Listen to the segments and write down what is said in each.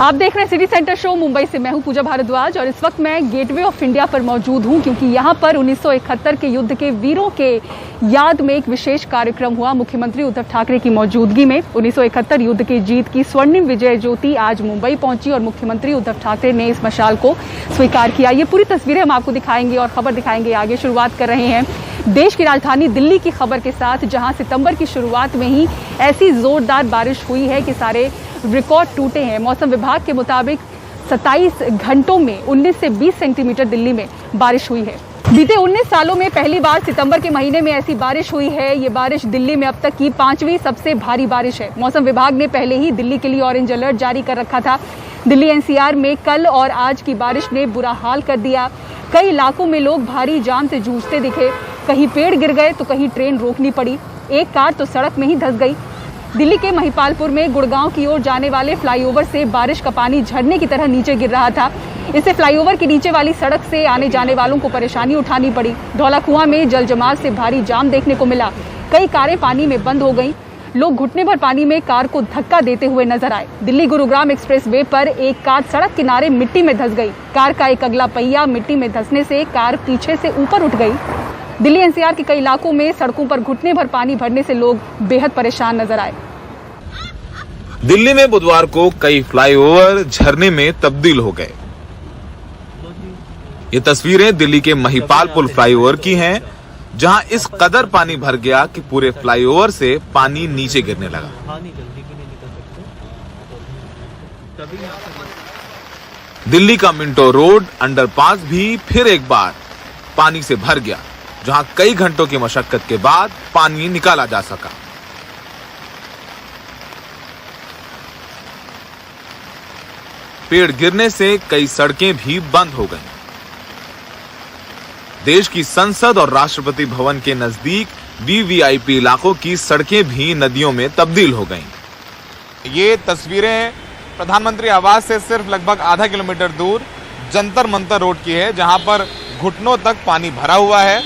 आप देख रहे हैं सिटी सेंटर शो। मुंबई से मैं हूं पूजा भारद्वाज और इस वक्त मैं गेटवे ऑफ इंडिया पर मौजूद हूं क्योंकि यहां पर 1971 के युद्ध के वीरों के याद में एक विशेष कार्यक्रम हुआ। मुख्यमंत्री उद्धव ठाकरे की मौजूदगी में 1971 युद्ध की जीत की स्वर्णिम विजय ज्योति आज मुंबई पहुंची और मुख्यमंत्री उद्धव ठाकरे ने इस मशाल को स्वीकार किया। ये पूरी तस्वीरें हम आपको दिखाएंगे और खबर दिखाएंगे। आगे शुरुआत कर रहे हैं देश की राजधानी दिल्ली की खबर के साथ, जहां सितंबर की शुरुआत में ही ऐसी जोरदार बारिश हुई है कि सारे रिकॉर्ड टूटे हैं। मौसम विभाग के मुताबिक 27 घंटों में 19 से 20 सेंटीमीटर दिल्ली में बारिश हुई है। बीते 19 सालों में पहली बार सितंबर के महीने में ऐसी बारिश हुई है। ये बारिश दिल्ली में अब तक की 5वीं सबसे भारी बारिश है। मौसम विभाग ने पहले ही दिल्ली के लिए ऑरेंज अलर्ट जारी कर रखा था। दिल्ली एनसीआर में कल और आज की बारिश ने बुरा हाल कर दिया। कई इलाकों में लोग भारी जाम से जूझते दिखे। कहीं पेड़ गिर गए तो कहीं ट्रेन रोकनी पड़ी। एक कार तो सड़क में ही धंस गई। दिल्ली के महिपालपुर में गुड़गांव की ओर जाने वाले फ्लाईओवर से बारिश का पानी झरने की तरह नीचे गिर रहा था। इससे फ्लाईओवर के नीचे वाली सड़क से आने जाने वालों को परेशानी उठानी पड़ी। धौला कुआं में जल जमाव से भारी जाम देखने को मिला। कई कारें पानी में बंद हो गईं। लोग घुटने भर पानी में कार को धक्का देते हुए नजर आए। दिल्ली गुरुग्राम एक्सप्रेस वे पर एक कार सड़क किनारे मिट्टी में धंस गई। कार का एक अगला पहिया मिट्टी में धंसने से कार पीछे से ऊपर उठ गई। दिल्ली एनसीआर के कई इलाकों में सड़कों पर घुटने भर पानी भरने से लोग बेहद परेशान नजर आए। दिल्ली में बुधवार को कई फ्लाईओवर झरने में तब्दील हो गए। ये तस्वीरें दिल्ली के महिपालपुर फ्लाईओवर की हैं, जहां इस कदर पानी भर गया कि पूरे फ्लाईओवर से पानी नीचे गिरने लगा। दिल्ली का मिंटो रोड अंडरपास भी फिर एक बार पानी से भर गया, जहां कई घंटों की मशक्कत के बाद पानी निकाला जा सका। पेड़ गिरने से कई सड़कें भी बंद हो गईं। देश की संसद और राष्ट्रपति भवन के नजदीक वीवीआईपी इलाकों की सड़कें भी नदियों में तब्दील हो गईं। ये तस्वीरें प्रधानमंत्री आवास से सिर्फ लगभग आधा किलोमीटर दूर जंतर मंतर रोड की है, जहां पर घुटनों तक पानी भरा हुआ है।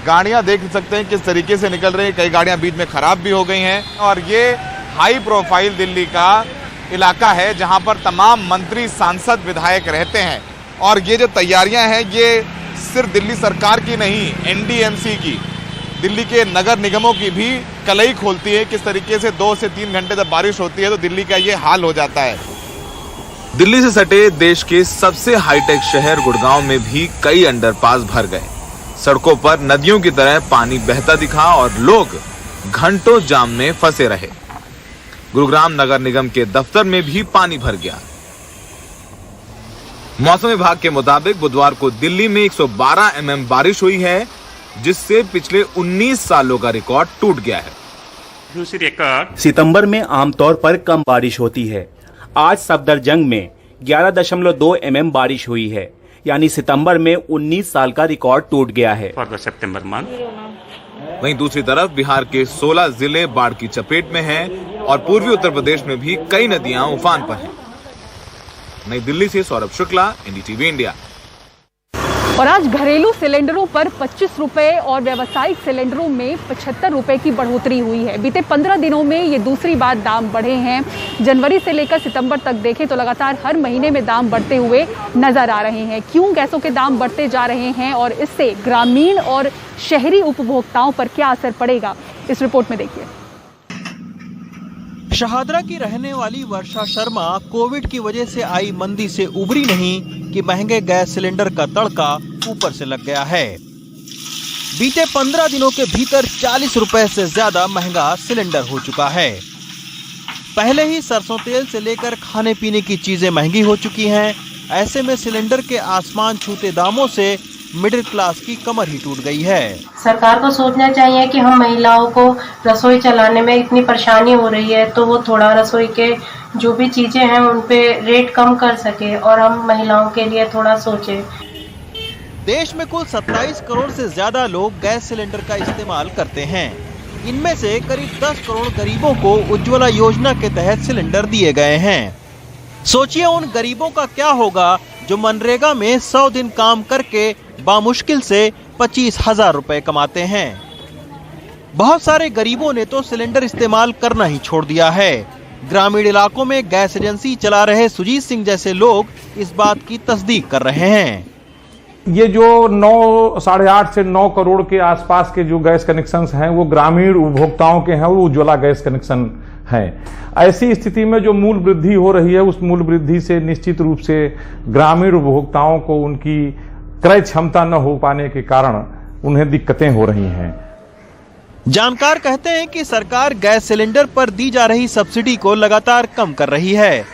गाड़ियां देख सकते हैं किस तरीके से निकल रही हैं। कई गाड़ियां बीच में खराब भी हो गई हैं और ये हाई प्रोफाइल दिल्ली का इलाका है, जहां पर तमाम मंत्री, सांसद, विधायक रहते हैं। और ये जो तैयारियां हैं ये सिर्फ दिल्ली सरकार की नहीं, एनडीएमसी की, दिल्ली के नगर निगमों की भी कलई खोलती है। किस तरीके से 2 से 3 घंटे जब बारिश होती है तो दिल्ली का ये हाल हो जाता है। दिल्ली से सटे देश के सबसे हाईटेक शहर गुड़गांव में भी कई अंडरपास भर गए। सड़कों पर नदियों की तरह पानी बहता दिखा और लोग घंटों जाम में फंसे रहे। गुरुग्राम नगर निगम के दफ्तर में भी पानी भर गया। मौसम विभाग के मुताबिक बुधवार को दिल्ली में 112 mm बारिश हुई है, जिससे पिछले 19 सालों का रिकॉर्ड टूट गया है। सितंबर में आमतौर पर कम बारिश होती है। आज सफदरजंग में 11.2 mm बारिश हुई है, यानी सितंबर में 19 साल का रिकॉर्ड टूट गया है। वहीं दूसरी तरफ बिहार के 16 जिले बाढ़ की चपेट में हैं और पूर्वी उत्तर प्रदेश में भी कई नदियां उफान पर हैं। नई दिल्ली से सौरभ शुक्ला, एनडीटीवी इंडिया। और आज घरेलू सिलेंडरों पर 25 रुपए और व्यावसायिक सिलेंडरों में 75 रुपए की बढ़ोतरी हुई है। बीते 15 दिनों में ये दूसरी बार दाम बढ़े हैं। जनवरी से लेकर सितंबर तक देखें तो लगातार हर महीने में दाम बढ़ते हुए नजर आ रहे हैं। क्यों गैसों के दाम बढ़ते जा रहे हैं और इससे ग्रामीण और शहरी उपभोक्ताओं पर क्या असर पड़ेगा, इस रिपोर्ट में देखिए। शहादरा की रहने वाली वर्षा शर्मा कोविड की वजह से आई मंदी से उबरी नहीं कि महंगे गैस सिलेंडर का तड़का ऊपर से लग गया है। बीते 15 दिनों के भीतर 40 रुपए से ज्यादा महंगा सिलेंडर हो चुका है। पहले ही सरसों तेल से लेकर खाने पीने की चीजें महंगी हो चुकी हैं। ऐसे में सिलेंडर के आसमान छूते दामों से मिडिल क्लास की कमर ही टूट गई है। सरकार को सोचना चाहिए कि हम महिलाओं को रसोई चलाने में इतनी परेशानी हो रही है तो वो थोड़ा रसोई के जो भी चीजें हैं उन पे रेट कम कर सके और हम महिलाओं के लिए थोड़ा सोचें। देश में कुल 27 करोड़ से ज्यादा लोग गैस सिलेंडर का इस्तेमाल करते हैं। इनमें से करीब 10 करोड़ गरीबों को उज्ज्वला योजना के तहत सिलेंडर दिए गए हैं। सोचिए उन गरीबों का क्या होगा जो मनरेगा में 100 दिन काम करके बामुश्किल से 25,000 रुपए कमाते हैं। बहुत सारे गरीबों ने तो सिलेंडर इस्तेमाल करना ही छोड़ दिया है। ग्रामीण इलाकों में गैस एजेंसी चला रहे सुजीत सिंह जैसे लोग इस बात की तस्दीक कर रहे हैं। ये जो 8.5 से 9 करोड़ के आसपास के जो गैस कनेक्शंस हैं वो ग्रामीण उपभोक्ताओं के हैं, वो उज्ज्वला गैस कनेक्शन हैं। ऐसी स्थिति में जो मूल वृद्धि हो रही है, उस मूल वृद्धि से निश्चित रूप से ग्रामीण उपभोक्ताओं को उनकी क्रय क्षमता न हो पाने के कारण उन्हें दिक्कतें हो रही हैं। जानकार कहते हैं कि सरकार गैस सिलेंडर पर दी जा रही सब्सिडी को लगातार कम कर रही है।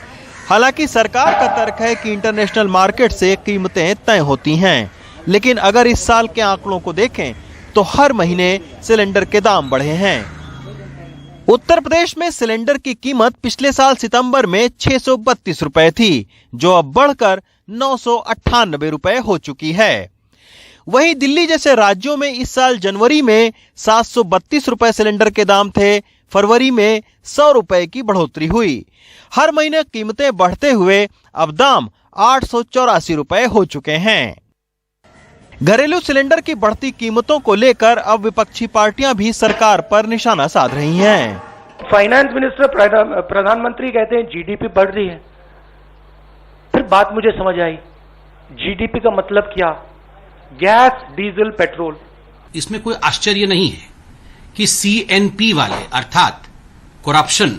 हालांकि सरकार का तर्क है कि इंटरनेशनल मार्केट से कीमतें तय होती हैं, लेकिन अगर इस साल के आंकड़ों को देखें तो हर महीने सिलेंडर के दाम बढ़े हैं। उत्तर प्रदेश में सिलेंडर की कीमत पिछले साल सितंबर में 632 रुपए थी, जो अब बढ़कर 998 रुपए हो चुकी है। वहीं दिल्ली जैसे राज्यों में इस साल जनवरी में 732 रुपए सिलेंडर के दाम थे, फरवरी में 100 रुपए की बढ़ोतरी हुई। हर महीने कीमतें बढ़ते हुए अब दाम 884 रुपए हो चुके हैं। घरेलू सिलेंडर की बढ़ती कीमतों को लेकर अब विपक्षी पार्टियां भी सरकार पर निशाना साध रही हैं। फाइनेंस मिनिस्टर प्रधानमंत्री कहते हैं जीडीपी बढ़ रही है। फिर बात मुझे समझ आई, जीडीपी का मतलब क्या? Gas, diesel, petrol. इसमें कोई आश्चर्य नहीं है कि सीएनपी वाले अर्थात करप्शन,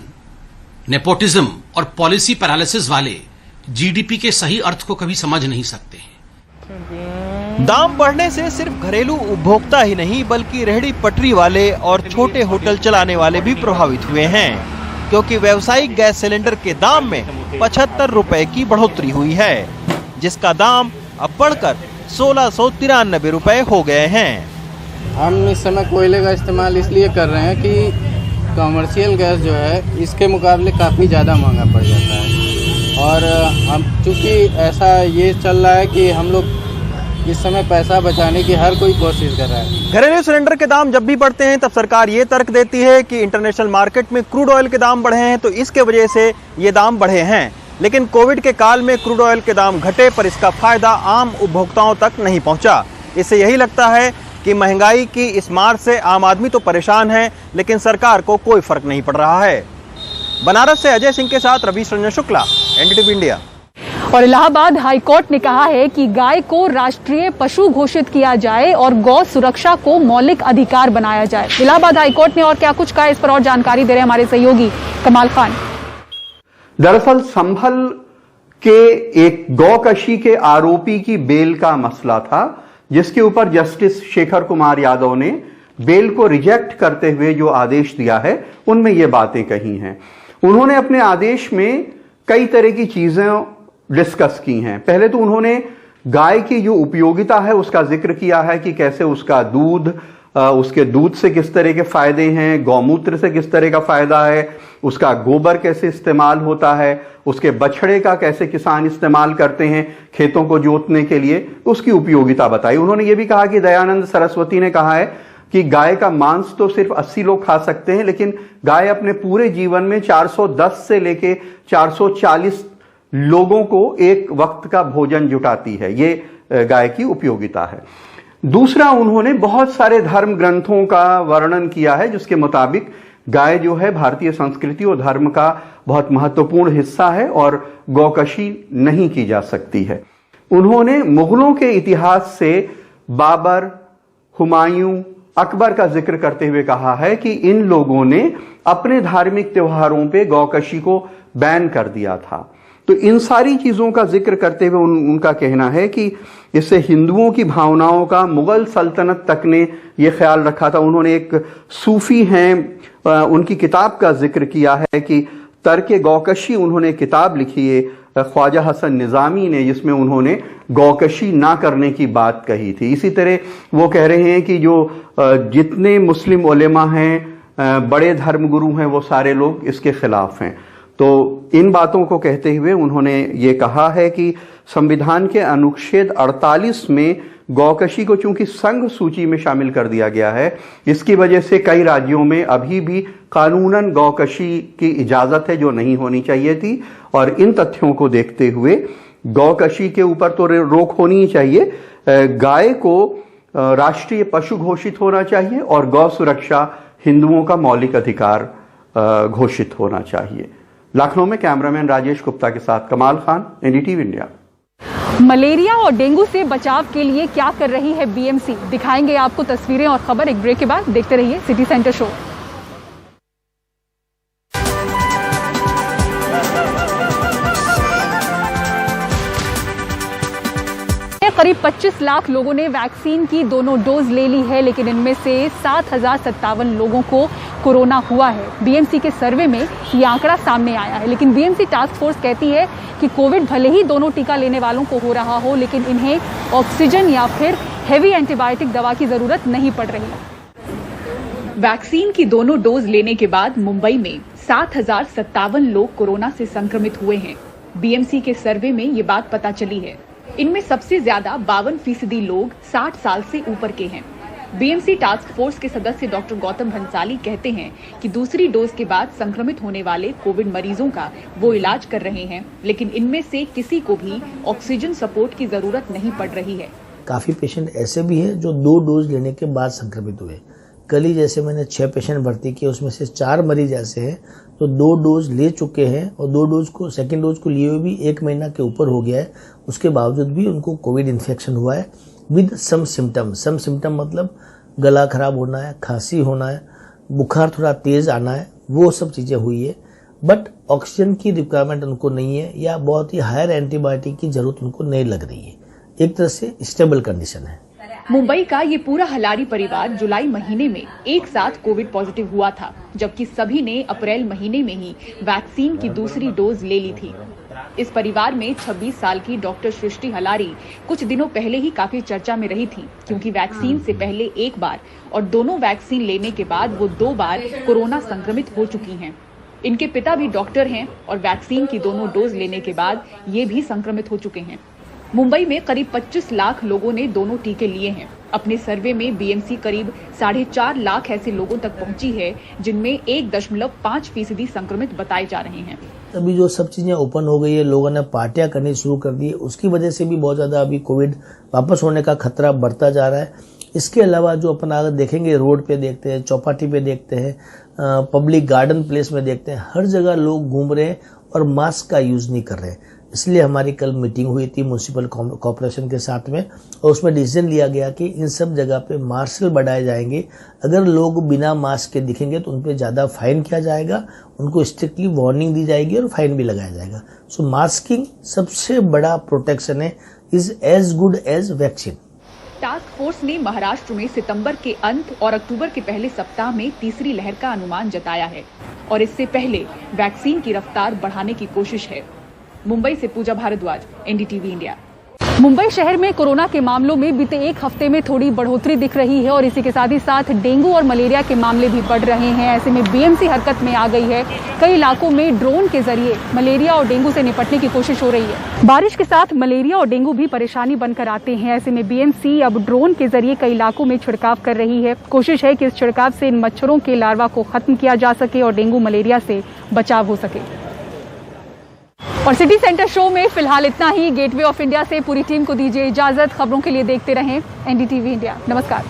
नेपोटिज्म और पॉलिसी पैरालिसिस वाले जीडीपी के सही अर्थ को कभी समझ नहीं सकते हैं। दाम बढ़ने से सिर्फ घरेलू उपभोक्ता ही नहीं बल्कि रेहड़ी पटरी वाले और छोटे होटल चलाने वाले भी प्रभावित हुए हैं, क्योंकि व्यावसायिक गैस सिलेंडर के दाम में 75 रुपए की बढ़ोतरी हुई है, जिसका दाम अब बढ़कर 1693 रुपए हो गए हैं। हम इस समय कोयले का इस्तेमाल इसलिए कर रहे हैं कि कमर्शियल गैस जो है इसके मुकाबले काफ़ी ज़्यादा महंगा पड़ जाता है, और हम चूँकि ऐसा ये चल रहा है कि हम लोग इस समय पैसा बचाने की हर कोई कोशिश कर रहा है। घरेलू सिलेंडर के दाम जब भी बढ़ते हैं तब सरकार ये तर्क देती है कि इंटरनेशनल मार्केट में क्रूड ऑयल के दाम बढ़े हैं, तो इसके वजह से ये दाम बढ़े हैं। लेकिन कोविड के काल में क्रूड ऑयल के दाम घटे, पर इसका फायदा आम उपभोक्ताओं तक नहीं पहुंचा। इससे यही लगता है कि महंगाई की इस मार से आम आदमी तो परेशान है, लेकिन सरकार को कोई फर्क नहीं पड़ रहा है। बनारस से अजय सिंह के साथ रवीश रंजन शुक्ला, एनडीटीवी इंडिया। और इलाहाबाद हाईकोर्ट ने कहा है कि गाय को राष्ट्रीय पशु घोषित किया जाए और गौ सुरक्षा को मौलिक अधिकार बनाया जाए। इलाहाबाद हाईकोर्ट ने और क्या कुछ कहा, इस पर और जानकारी दे रहे हैं हमारे सहयोगी कमाल खान। दरअसल संभल के एक गौकशी के आरोपी की बेल का मसला था, जिसके ऊपर जस्टिस शेखर कुमार यादव ने बेल को रिजेक्ट करते हुए जो आदेश दिया है उनमें ये बातें कही हैं। उन्होंने अपने आदेश में कई तरह की चीजें डिस्कस की हैं। पहले तो उन्होंने गाय की जो उपयोगिता है उसका जिक्र किया है कि कैसे उसका दूध, उसके दूध से किस तरह के फायदे हैं, गौमूत्र से किस तरह का फायदा है, उसका गोबर कैसे इस्तेमाल होता है, उसके बछड़े का कैसे किसान इस्तेमाल करते हैं खेतों को जोतने के लिए, उसकी उपयोगिता बताई। उन्होंने ये भी कहा कि दयानंद सरस्वती ने कहा है कि गाय का मांस तो सिर्फ 80 लोग खा सकते हैं, लेकिन गाय अपने पूरे जीवन में 410 से लेके 440 लोगों को एक वक्त का भोजन जुटाती है। ये गाय की उपयोगिता है। दूसरा, उन्होंने बहुत सारे धर्म ग्रंथों का वर्णन किया है जिसके मुताबिक गाय जो है भारतीय संस्कृति और धर्म का बहुत महत्वपूर्ण हिस्सा है और गौकशी नहीं की जा सकती है। उन्होंने मुगलों के इतिहास से बाबर, हुमायूं, अकबर का जिक्र करते हुए कहा है कि इन लोगों ने अपने धार्मिक त्योहारों पे गौकशी को बैन कर दिया था। तो इन सारी चीजों का जिक्र करते हुए उनका कहना है कि इससे हिंदुओं की भावनाओं का मुगल सल्तनत तक ने यह ख्याल रखा था। उन्होंने एक सूफी हैं, उनकी किताब का जिक्र किया है कि तर्क गौकशी उन्होंने किताब लिखी है ख्वाजा हसन निजामी ने, जिसमें उन्होंने गौकशी ना करने की बात कही थी। इसी तरह वो कह रहे हैं कि जो जितने मुस्लिम उलेमा हैं, बड़े धर्मगुरु हैं, वो सारे लोग इसके खिलाफ हैं। तो इन बातों को कहते हुए उन्होंने ये कहा है कि संविधान के अनुच्छेद 48 में गौकशी को चूंकि संघ सूची में शामिल कर दिया गया है, इसकी वजह से कई राज्यों में अभी भी कानूनन गौकशी की इजाजत है जो नहीं होनी चाहिए थी। और इन तथ्यों को देखते हुए गौकशी के ऊपर तो रोक होनी ही चाहिए, गाय को राष्ट्रीय पशु घोषित होना चाहिए और गौ सुरक्षा हिंदुओं का मौलिक अधिकार घोषित होना चाहिए। लखनऊ में कैमरामैन राजेश गुप्ता के साथ कमाल खान, एनडीटीवी इंडिया। मलेरिया और डेंगू से बचाव के लिए क्या कर रही है बीएमसी, दिखाएंगे आपको तस्वीरें और खबर एक ब्रेक के बाद। देखते रहिए सिटी सेंटर शो। करीब 25 लाख लोगों ने वैक्सीन की दोनों डोज ले ली है, लेकिन इनमें से 7,057 लोगों को कोरोना हुआ है। बीएमसी के सर्वे में ये आंकड़ा सामने आया है, लेकिन बीएमसी टास्क फोर्स कहती है कि कोविड भले ही दोनों टीका लेने वालों को हो रहा हो, लेकिन इन्हें ऑक्सीजन या फिर हेवी एंटीबायोटिक दवा की जरूरत नहीं पड़ रही। वैक्सीन की दोनों डोज लेने के बाद मुंबई में 7,057 लोग कोरोना से संक्रमित हुए हैं। बीएमसी के सर्वे में ये बात पता चली है। इनमें सबसे ज्यादा 52% लोग 60 साल से ऊपर के हैं। बीएमसी टास्क फोर्स के सदस्य डॉक्टर गौतम भंसाली कहते हैं कि दूसरी डोज के बाद संक्रमित होने वाले कोविड मरीजों का वो इलाज कर रहे हैं, लेकिन इनमें से किसी को भी ऑक्सीजन सपोर्ट की जरूरत नहीं पड़ रही है। काफी पेशेंट ऐसे भी हैं जो 2 डोज लेने के बाद संक्रमित हुए। कल ही जैसे मैंने 6 पेशेंट भर्ती किए, उसमें से 4 मरीज ऐसे हैं तो 2 डोज ले चुके हैं और 2 डोज को सेकेंड डोज को लिए हुए भी 1 महीना के ऊपर हो गया है। उसके बावजूद भी उनको कोविड इन्फेक्शन हुआ है with some symptom. Some symptom मतलब गला खराब होना है, खांसी होना है, बुखार थोड़ा तेज आना है, वो सब चीजें हुई है। बट ऑक्सीजन की रिक्वायरमेंट उनको नहीं है या बहुत ही हायर एंटीबायोटिक की जरूरत उनको नहीं लग रही है। एक तरह से स्टेबल कंडीशन है। मुंबई का ये पूरा हलारी परिवार जुलाई महीने में एक साथ कोविड पॉजिटिव हुआ था, जबकि सभी ने अप्रैल महीने में ही वैक्सीन की दूसरी डोज ले ली थी। इस परिवार में 26 साल की डॉक्टर सृष्टि हलारी कुछ दिनों पहले ही काफी चर्चा में रही थी, क्योंकि वैक्सीन से पहले एक बार और दोनों वैक्सीन लेने के बाद वो 2 बार कोरोना संक्रमित हो चुकी हैं। इनके पिता भी डॉक्टर हैं और वैक्सीन की दोनों डोज लेने के बाद ये भी संक्रमित हो चुके हैं। मुंबई में करीब 25 लाख लोगों ने दोनों टीके लिए हैं। अपने सर्वे में बीएमसी करीब 4.5 लाख ऐसे लोगों तक पहुंची है जिनमें 1.5% संक्रमित बताए जा रहे हैं। अभी जो सब चीजें ओपन हो गई है, लोगों ने पार्टियां करनी शुरू कर दी है, उसकी वजह से भी बहुत ज्यादा अभी कोविड वापस होने का खतरा बढ़ता जा रहा है। इसके अलावा जो अपन अगर देखेंगे, रोड पे देखते हैं, चौपाटी पे देखते हैं, पब्लिक गार्डन प्लेस में देखते हैं, हर जगह लोग घूम रहे हैं और मास्क का यूज नहीं कर रहे हैं। इसलिए हमारी कल मीटिंग हुई थी म्युनिसिपल कॉर्पोरेशन के साथ में और उसमें डिसीजन लिया गया कि इन सब जगह पे मार्शल बढ़ाए जाएंगे। अगर लोग बिना मास्क के दिखेंगे तो उन पे ज्यादा फाइन किया जाएगा, उनको स्ट्रिक्टली वार्निंग दी जाएगी और फाइन भी लगाया जाएगा। सो मास्किंग सबसे बड़ा प्रोटेक्शन है, is as good as vaccine. Task force ने महाराष्ट्र में सितंबर के अंत और अक्टूबर के पहले सप्ताह में तीसरी लहर का अनुमान जताया है और इससे पहले वैक्सीन की रफ्तार बढ़ाने की कोशिश है। मुंबई से पूजा भारद्वाज, एनडीटीवी इंडिया। मुंबई शहर में कोरोना के मामलों में बीते एक हफ्ते में थोड़ी बढ़ोतरी दिख रही है और इसी के साथ ही साथ डेंगू और मलेरिया के मामले भी बढ़ रहे हैं। ऐसे में बीएमसी हरकत में आ गई है। कई इलाकों में ड्रोन के जरिए मलेरिया और डेंगू से निपटने की कोशिश हो रही है। बारिश के साथ मलेरिया और डेंगू भी परेशानी बनकर आते हैं। ऐसे में बीएमसी अब ड्रोन के जरिए कई इलाकों में छिड़काव कर रही है। कोशिश है कि इस छिड़काव से इन मच्छरों के लार्वा को खत्म किया जा सके और डेंगू मलेरिया से बचाव हो सके। और सिटी सेंटर शो में फिलहाल इतना ही। गेटवे ऑफ इंडिया से पूरी टीम को दीजिए इजाजत। खबरों के लिए देखते रहें एनडीटीवी इंडिया। नमस्कार।